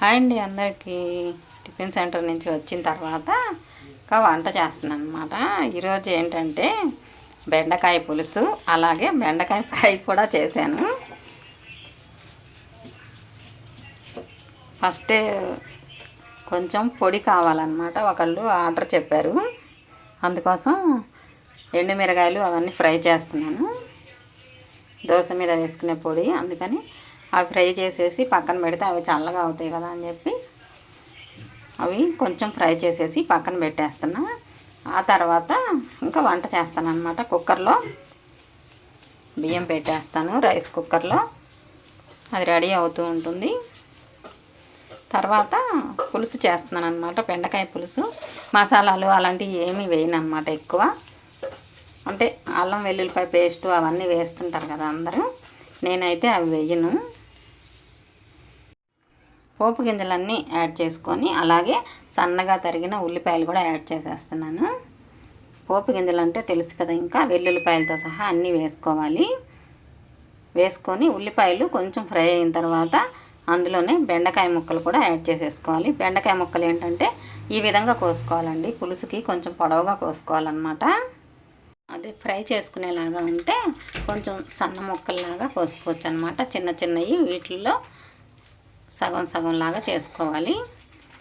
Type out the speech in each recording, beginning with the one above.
Hi అండి అందరికీ. Tiffin centre నుంచి వచ్చిన తర్వాత ఇంకా వంట చేస్తున్నాను అనమాట. ఈరోజు ఏంటంటే బెండకాయ పులుసు, అలాగే బెండకాయ ఫ్రై కూడా చేశాను. ఫస్ట్ కొంచెం పొడి కావాలన్నమాట, ఒకళ్ళు ఆర్డర్ చెప్పారు. అందుకోసం ఎండుమిరగాయలు అవన్నీ ఫ్రై చేస్తున్నాను. దోశ మీద వేసుకునే పొడి, అందుకని అవి ఫ్రై చేసేసి పక్కన పెడితే అవి చల్లగా అవుతాయి కదా అని చెప్పి అవి కొంచెం ఫ్రై చేసేసి పక్కన పెట్టేస్తున్నా. ఆ తర్వాత ఇంకా వంట చేస్తాను అన్నమాట. కుక్కర్లో బియ్యం పెట్టేస్తాను, రైస్ కుక్కర్లో. అది రెడీ అవుతూ ఉంటుంది. తర్వాత పులుసు చేస్తున్నాను అన్నమాట, బెండకాయ పులుసు. మసాలాలు అలాంటివి ఏమీ వేయను అన్నమాట ఎక్కువ. అంటే అల్లం వెల్లుల్లిపాయ పేస్టు అవన్నీ వేస్తుంటారు కదా అందరూ, నేనైతే అవి వేయను. పోపు గింజలన్నీ యాడ్ చేసుకొని అలాగే సన్నగా తరిగిన ఉల్లిపాయలు కూడా యాడ్ చేసేస్తున్నాను. పోపు గింజలు అంటే తెలుసు కదా, ఇంకా వెల్లుల్లిపాయలతో సహా అన్నీ వేసుకోవాలి. వేసుకొని ఉల్లిపాయలు కొంచెం ఫ్రై అయిన తర్వాత అందులోనే బెండకాయ ముక్కలు కూడా యాడ్ చేసేసుకోవాలి. బెండకాయ ముక్కలు ఏంటంటే ఈ విధంగా కోసుకోవాలండి, పులుసుకి కొంచెం పొడవుగా కోసుకోవాలన్నమాట. అదే ఫ్రై చేసుకునేలాగా ఉంటే కొంచెం సన్న ముక్కల్లాగా కోసుకోవచ్చు అనమాట. చిన్న చిన్నవి వీటిల్లో సగం సగం లాగా చేసుకోవాలి.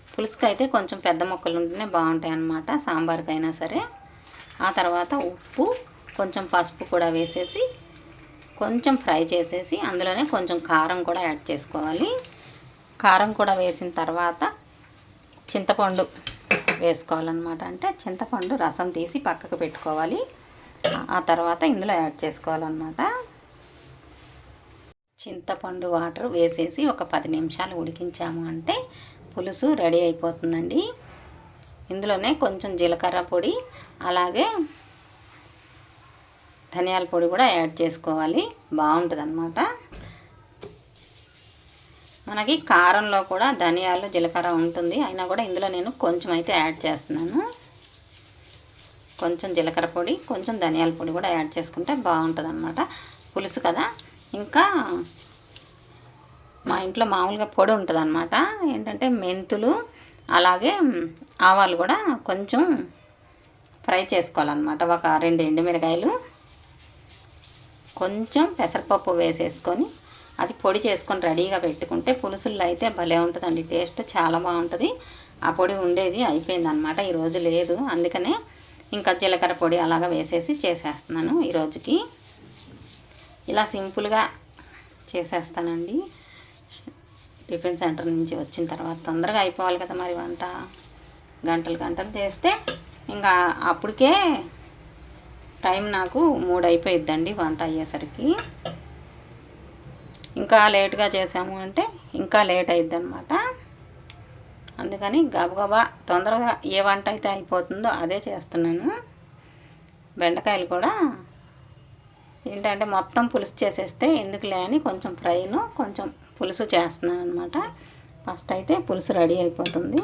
పులుసుకి అయితే కొంచెం పెద్ద ముక్కలు ఉంటేనే బాగుంటాయి అన్నమాట, సాంబార్కైనా సరే. ఆ తర్వాత ఉప్పు, కొంచెం పసుపు కూడా వేసేసి కొంచెం ఫ్రై చేసేసి అందులోనే కొంచెం కారం కూడా యాడ్ చేసుకోవాలి. కారం కూడా వేసిన తర్వాత చింతపండు వేసుకోవాలన్నమాట. అంటే చింతపండు రసం తీసి పక్కకు పెట్టుకోవాలి. ఆ తర్వాత ఇందులో యాడ్ చేసుకోవాలన్నమాట. చింతపండు వాటర్ వేసేసి ఒక 10 నిమిషాలు ఉడికించాము అంటే పులుసు రెడీ అయిపోతుందండి. ఇందులోనే కొంచెం జీలకర్ర పొడి అలాగే ధనియాల పొడి కూడా యాడ్ చేసుకోవాలి, బాగుంటుంది అన్నమాట. మనకి కారంలో కూడా ధనియాలు జీలకర్ర ఉంటుంది, అయినా కూడా ఇందులో నేను కొంచెం అయితే యాడ్ చేస్తున్నాను. కొంచెం జీలకర్ర పొడి, కొంచెం ధనియాల పొడి కూడా యాడ్ చేసుకుంటే బాగుంటుంది అన్నమాట. పులుసు కదా, ఇంకా మా ఇంట్లో మామూలుగా పొడి ఉంటుంది అన్నమాట. ఏంటంటే మెంతులు అలాగే ఆవాలు కూడా కొంచెం ఫ్రై చేసుకోవాలన్నమాట. ఒక 2 ఎండుమిరకాయలు, కొంచెం పెసరపప్పు వేసేసుకొని అది పొడి చేసుకొని రెడీగా పెట్టుకుంటే పులుసుల్లో అయితే భలే ఉంటుందండి, టేస్ట్ చాలా బాగుంటుంది. ఆ పొడి ఉండేది అయిపోయిందనమాట, ఈరోజు లేదు. అందుకనే ఇంకా జీలకర్ర పొడి అలాగా వేసేసి చేసేస్తున్నాను ఈరోజుకి. ఇలా సింపుల్గా చేసేస్తానండి. టిఫిన్ సెంటర్ నుంచి వచ్చిన తర్వాత తొందరగా అయిపోవాలి కదా మరి వంట. గంటలు గంటలు చేస్తే ఇంకా అప్పటికే టైం నాకు 3 అయిపోయిద్దండి వంట అయ్యేసరికి. ఇంకా లేట్గా చేసాము అంటే ఇంకా లేట్ అయిద్ది అనమాట. అందుకని గబగబా తొందరగా ఏ వంట అయితే అయిపోతుందో అదే చేస్తున్నాను. బెండకాయలు కూడా ఏంటంటే మొత్తం పులుసు చేసేస్తే ఎందుకులే అని కొంచెం ఫ్రైను కొంచెం పులుసు చేస్తున్నాను అనమాట. ఫస్ట్ అయితే పులుసు రెడీ అయిపోతుంది.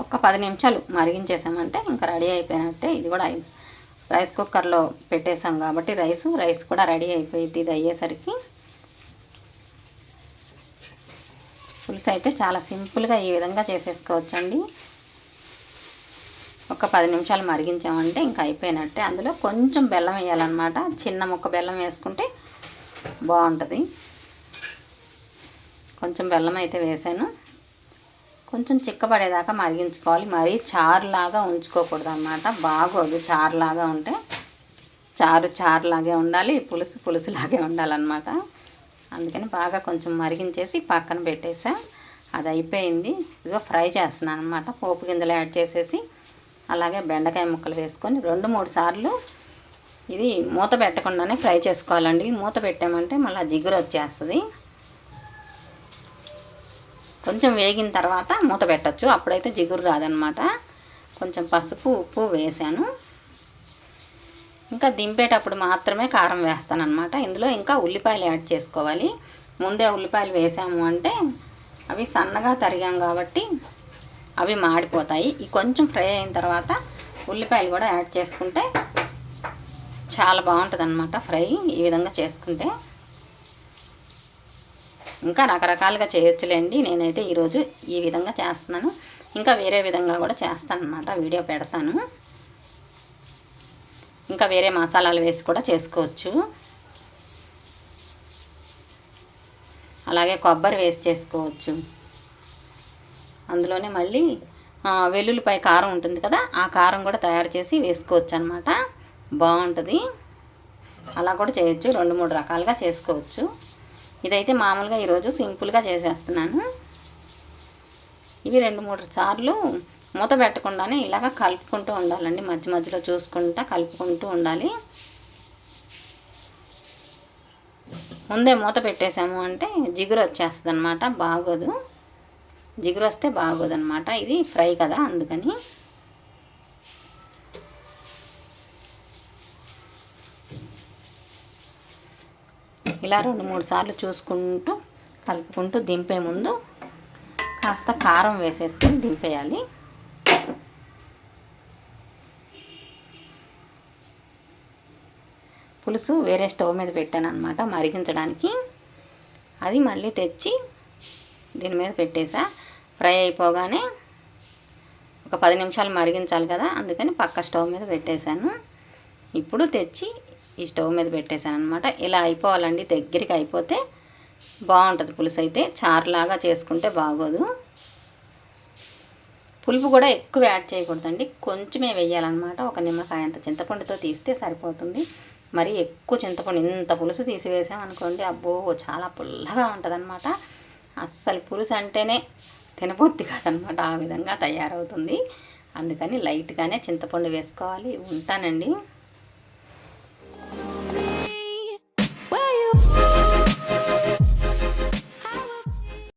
ఒక 10 నిమిషాలు మరిగించేసామంటే ఇంకా రెడీ అయిపోయినట్టే. ఇది కూడా రైస్ కుక్కర్లో పెట్టేసాం కాబట్టి రైస్ కూడా రెడీ అయిపోయింది. ఇది అయ్యేసరికి పులుసు అయితే చాలా సింపుల్గా ఈ విధంగా చేసేసుకోవచ్చండి. ఒక 10 నిమిషాలు మరిగించామంటే ఇంకా అయిపోయినట్టే. అందులో కొంచెం బెల్లం వేయాలన్నమాట, చిన్న ముక్క బెల్లం వేసుకుంటే బాగుంటుంది. కొంచెం బెల్లం అయితే వేసాను. కొంచెం చిక్కబడేదాకా మరిగించుకోవాలి, మరీ చారులాగా ఉంచుకోకూడదు అన్నమాట, బాగోదు. చారులాగా ఉంటే చారులాగే ఉండాలి, పులుసులాగే ఉండాలన్నమాట. అందుకని బాగా కొంచెం మరిగించేసి పక్కన పెట్టేసా. అది అయిపోయింది. ఇదిగో ఫ్రై చేస్తున్నాను అన్నమాట. పోపు గింజలు యాడ్ చేసేసి అలాగే బెండకాయ ముక్కలు వేసుకొని 2-3 సార్లు ఇది మూత పెట్టకుండానే ఫ్రై చేసుకోవాలండి. మూత పెట్టామంటే మళ్ళీ జిగురు వచ్చేస్తుంది. కొంచెం వేగిన తర్వాత మూత పెట్టచ్చు, అప్పుడైతే జిగురు రాదనమాట. కొంచెం పసుపు ఉప్పు వేసాను. ఇంకా దింపేటప్పుడు మాత్రమే కారం వేస్తాను అనమాట. ఇందులో ఇంకా ఉల్లిపాయలు యాడ్ చేసుకోవాలి. ముందే ఉల్లిపాయలు వేసాము అంటే అవి సన్నగా తరిగాం కాబట్టి అవి మాడిపోతాయి. ఈ కొంచెం ఫ్రై అయిన తర్వాత ఉల్లిపాయలు కూడా యాడ్ చేసుకుంటే చాలా బాగుంటుంది అన్నమాట ఫ్రై ఈ విధంగా చేసుకుంటే. ఇంకా రకరకాలుగా చేయొచ్చులేండి. నేనైతే ఈరోజు ఈ విధంగా చేస్తున్నాను. ఇంకా వేరే విధంగా కూడా చేస్తాను అన్నమాట, వీడియో పెడతాను. ఇంకా వేరే మసాలాలు వేసి కూడా చేసుకోవచ్చు. అలాగే కొబ్బరి వేసి చేసుకోవచ్చు. అందులోనే మళ్ళీ వెల్లుల్లిపాయ కారం ఉంటుంది కదా, ఆ కారం కూడా తయారు చేసి వేసుకోవచ్చు అన్నమాట. బాగుంటుంది. అలా కూడా చేయొచ్చు, 2-3 రకాలుగా చేసుకోవచ్చు. ఇదైతే మామూలుగా ఈరోజు సింపుల్గా చేసేస్తున్నాను. ఇవి 2-3 సార్లు మూత పెట్టకుండానే ఇలాగ కలుపుకుంటూ ఉండాలండి. మధ్య మధ్యలో చూసుకుంటూ కలుపుకుంటూ ఉండాలి. ముందే మూత పెట్టేసాము అంటే జిగురు వచ్చేస్తుంది అన్నమాట, బాగోదు. జిగురు వస్తే బాగోదన్నమాట. ఇది ఫ్రై కదా, అందుకని. ఇలా 2-3 సార్లు చూసుకుంటూ కలుపుకుంటూ దింపే ముందు కాస్త కారం వేసేసుకొని దింపేయాలి. పులుసు వేరే స్టవ్ మీద పెట్టాను అనమాట మరిగించడానికి. అది మళ్ళీ తెచ్చి దీని మీద పెట్టేసా. ఫ్రై అయిపోగానే ఒక 10 నిమిషాలు మరిగించాలి కదా, అందుకని పక్క స్టవ్ మీద పెట్టేశాను. ఇప్పుడు తెచ్చి ఈ స్టవ్ మీద పెట్టేశాను అనమాట. ఇలా అయిపోవాలండి, దగ్గరికి అయిపోతే బాగుంటుంది పులుసు. అయితే చారులాగా చేసుకుంటే బాగోదు. పులుపు కూడా ఎక్కువ యాడ్ చేయకూడదండి, కొంచెమే వేయాలన్నమాట. ఒక నిమ్మకాయ అంత చింతపండుతో తీస్తే సరిపోతుంది. మరి ఎక్కువ చింతపండు ఇంత పులుసు తీసివేసామనుకోండి, అబ్బో చాలా పుల్లగా ఉంటుంది అనమాట. అస్సలు పులుసు అంటేనే తినబుద్ధి కాదనమాట, ఆ విధంగా తయారవుతుంది. అందుకని లైట్గానే చింతపండు వేసుకోవాలి. ఉంటానండి.